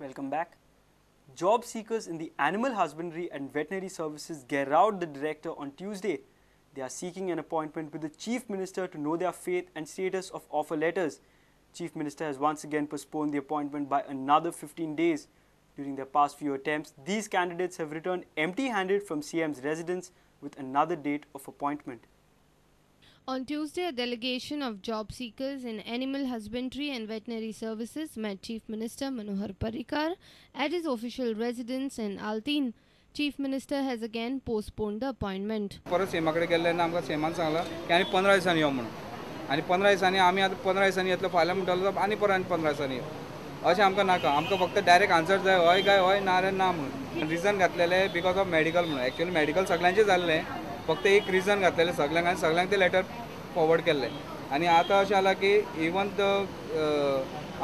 Welcome back. Job seekers in the animal husbandry and veterinary services garrowed the director on Tuesday. They are seeking an appointment with the Chief Minister to know their fate and status of offer letters. Chief Minister has once again postponed the appointment by another 15 days. During their past few attempts, these candidates have returned empty-handed from CM's residence with another date of appointment. On Tuesday, a delegation of job seekers in animal husbandry and veterinary services met Chief Minister Manohar Parrikar at his official residence in Altin. Chief Minister has again postponed the appointment. परत सेमाकडे गेल्ल्यानं आमकां सेमान सांगलां की आनी 15 दिसांनी यो म्हणून आनी 15 दिसांनी आमी आतां 15 दिसांनी येतलो फाल्यां म्हणटालो आनी परत 15 दिसांनी यो अशें आमकां नाका आमकां फक्त डायरेक्ट आन्सर जाय हय काय हय ना रे ना म्हणून रिजन घातलेलें बिकॉज ऑफ मेडिकल म्हणून एक्चुअली मेडिकल सगळ्यांचें जाल्लें फक्त एक रिजन घातलेलें सगळ्यांक आनी सगळ्यांक तें लेटर फॉरवर्ड केल्लें आनी आतां अशें जालां की इवन तो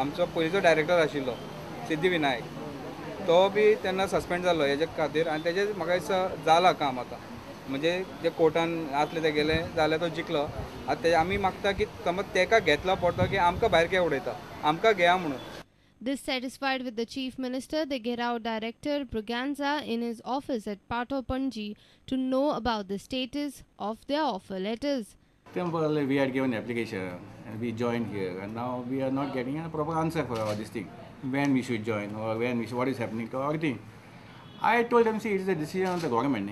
आमचो पयलींचो डायरेक्टर आशिल्लो सिद्धिविनायक तो बी तेन्ना सस्पेंड जाल्लो हेजे खातीर आनी तेजें म्हाका दिसता जालां काम आतां म्हणजे जे कोर्टान आसले ते गेले जाल्यार तो जिखलो आतां ते आमी मागता की समज तेका घेतलो पडतो की आमकां भायर कित्याक उडयता आमकां घेया म्हणून. Dissatisfied with the Chief Minister, they garrowed Director Braganza in his office at Pato Panji to know about the status of their offer letters. Temporarily, we had given application and we joined here, and now we are not getting a proper answer for all this thing. When we should join or when we should, what is happening to our thing. I told them, see, it is a decision of the government.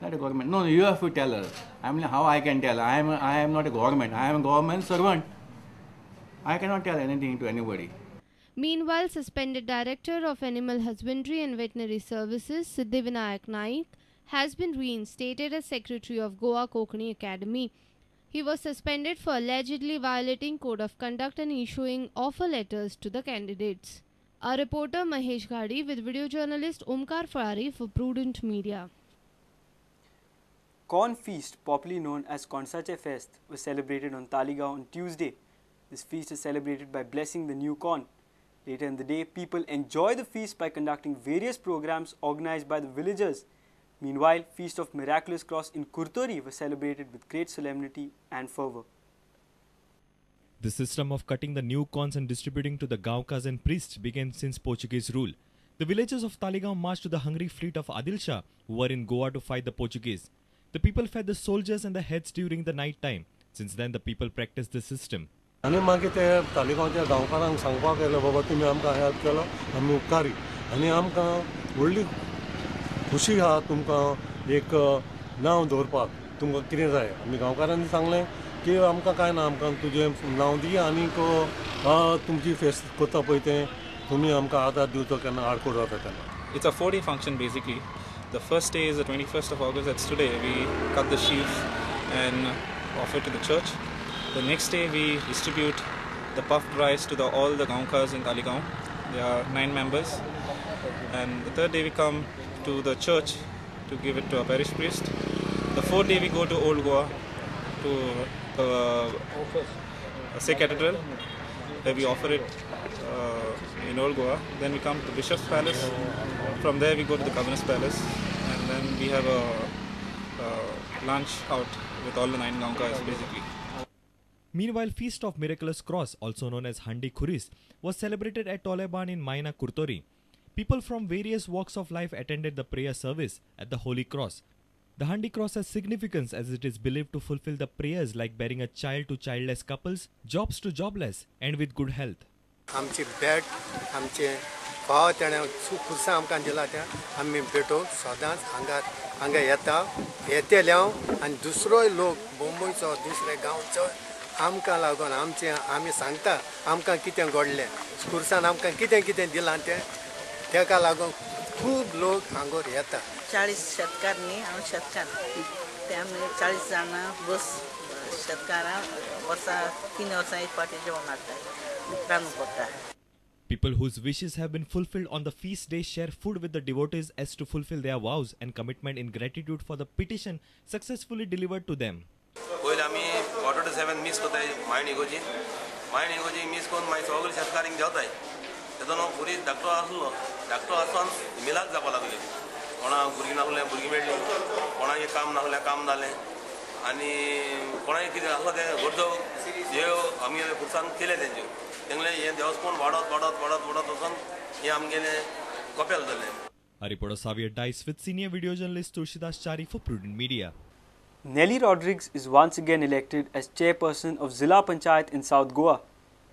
Not a government. No, you have to tell her. I mean, how I can tell? I am not a government. I am a government servant. I cannot tell anything to anybody. Meanwhile, suspended Director of Animal Husbandry and Veterinary Services, Siddhivinayak Naik, has been reinstated as Secretary of Goa Konkani Academy. He was suspended for allegedly violating Code of Conduct and issuing offer letters to the candidates. Our reporter Mahesh Ghadi with video journalist Omkar Farari for Prudent Media. Corn Feast, popularly known as Konsache Fest, was celebrated on Taligaon on Tuesday. This feast is celebrated by blessing the new corn. Later in the day, people enjoy the feast by conducting various programs organized by the villagers. Meanwhile, Feast of Miraculous Cross in Kurtori was celebrated with great solemnity and fervor. The system of cutting the new corns and distributing to the Gaukas and priests began since Portuguese rule. The villagers of Taligaon marched to the hungry fleet of Adil Shah, who were in Goa to fight the Portuguese. The people fed the soldiers and the heads during the night time. Since then, the people practiced this system. आनी मागीर ते तालिगांवच्या गांवकारांक सांगपाक गेलो बाबा तुमी आमकां help केलो आमी उपकारी आनी आमकां व्हडली खुशी आहा तुमकां एक नांव दवरपाक तुमकां कितें जाय आमी गांवकारांनी सांगलें की आमकां कांय ना आमकां तुजें नांव दिया आनीक तुमची फेस्त करता पळय तें तुमी आमकां आदार दिवचो केन्ना आडकोड जाता तेन्ना. It's a 4-day function basically. The first day is the 21st of August, that's today. We cut the sheaf and offer it to the church. The next day we distribute the puffed rice to all the Gaunkas in Taligaon. There are 9 members. And the third day we come to the church to give it to a parish priest. The fourth day we go to Old Goa to the Sikh Cathedral where we offer it in Old Goa. Then we come to the Bishop's Palace. From there we go to the Governor's Palace and then we have a lunch out with all the 9 Gaunkas basically. Meanwhile, Feast of Miraculous Cross, also known as Handi Khuris, was celebrated at Toleban in Maina Kurtori. People from various walks of life attended the prayer service at the Holy Cross. The Handi Cross has significance as it is believed to fulfill the prayers like bearing a child to childless couples, jobs to jobless, and with good health. आमची भेट आमचे भाव तेणें खुर्सां आमकां दिला त्या आमी भेटो सदांच हांगा येता येतेल्याव आनी दुसरोय लोक मुंबयचो दुसरे गांवचो आमकां लागून आमी सांगता आमकां कितें घडलें खुर्सान आमकां कितें कितें दिलां तें तेका लागून खूब लोक हांगोर येता. 40 शेतकार न्ही हांव शेतकार ते आमी 40 जाणां बस शेतकारां वर्सां 3 वर्सां एक पाटी जेवण हाडटा रांदून पडटा. People whose wishes have been fulfilled on the feast day share food with the devotees as to fulfill their vows and commitment in gratitude for the petition successfully delivered to them. पहिले आमी 4-7 miss कोताय mind इगोजी miss कोन मागीर सगळे शेतकारींक देंवताय तेदोन बरी धाकटो आसोन मिलाक जावपा लागले कोणाक भुरगीं नासलें भुरगीं मेळ्ळीं कोणाक काम नासलें काम जालें आनी कोणाक कितें आसलो तें गरजो ह्यो आमी खुर्सान केले तेंच्यो तेंगले हे देवस्थान वाडत वचून हे आमगेले कपेल जालें. A report of Xavier Dice with senior video journalist Tulsidas Chari for Prudent Media. Nelly Rodrigues is once again elected as chairperson of Zilla Panchayat in South Goa.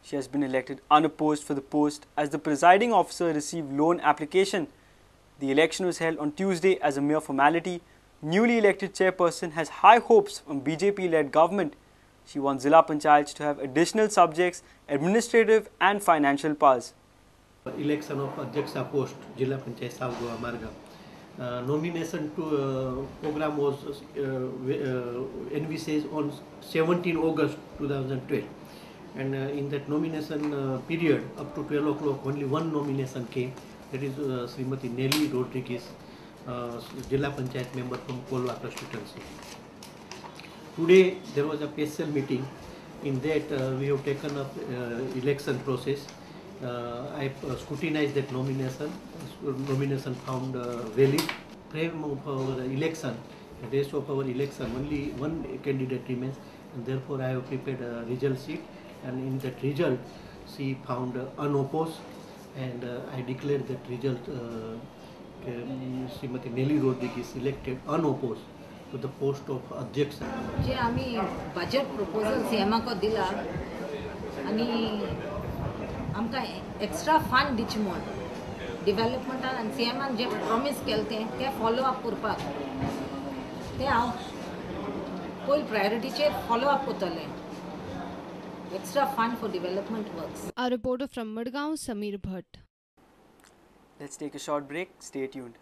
She has been elected unopposed for the post as the presiding officer received loan application. The election was held on Tuesday as a mere formality. Newly elected chairperson has high hopes from BJP-led government. She wants Zilla Panchayats to have additional subjects, administrative and financial powers. Election of Adhyaksha post, Jilla Panchayat South Goa Marga. Nomination to program was envisaged on 17 August 2012. And in that nomination period, up to 12 o'clock, only one nomination came. That is Srimati Nelly Rodrigues, Jilla Panchayat member from Kolwa constituency. Today there was a special meeting. In that we have taken up election process. I scrutinized that nomination. Nomination found valid. Frame of our election, the rest of our election, only one candidate remains, and therefore I have prepared a result sheet. And in that result, she found unopposed, and I declared that result. Srimati Nelly Rodrigues is elected unopposed to the post of Adhyaksha. जे आम्ही budget proposal सीएमाक दिला आणि आमकां extra fund दिवचे म्हूण डेव्हलपमेंटान आनी सीएमान जे promise केलें ते follow up करपाक ते हांव पयली प्रायोरिटीचेर फॉलो अप करतलें. Extra fund for development works. A reporter from Madgaon, Samir Bhatt. Let's take a short break. Stay tuned.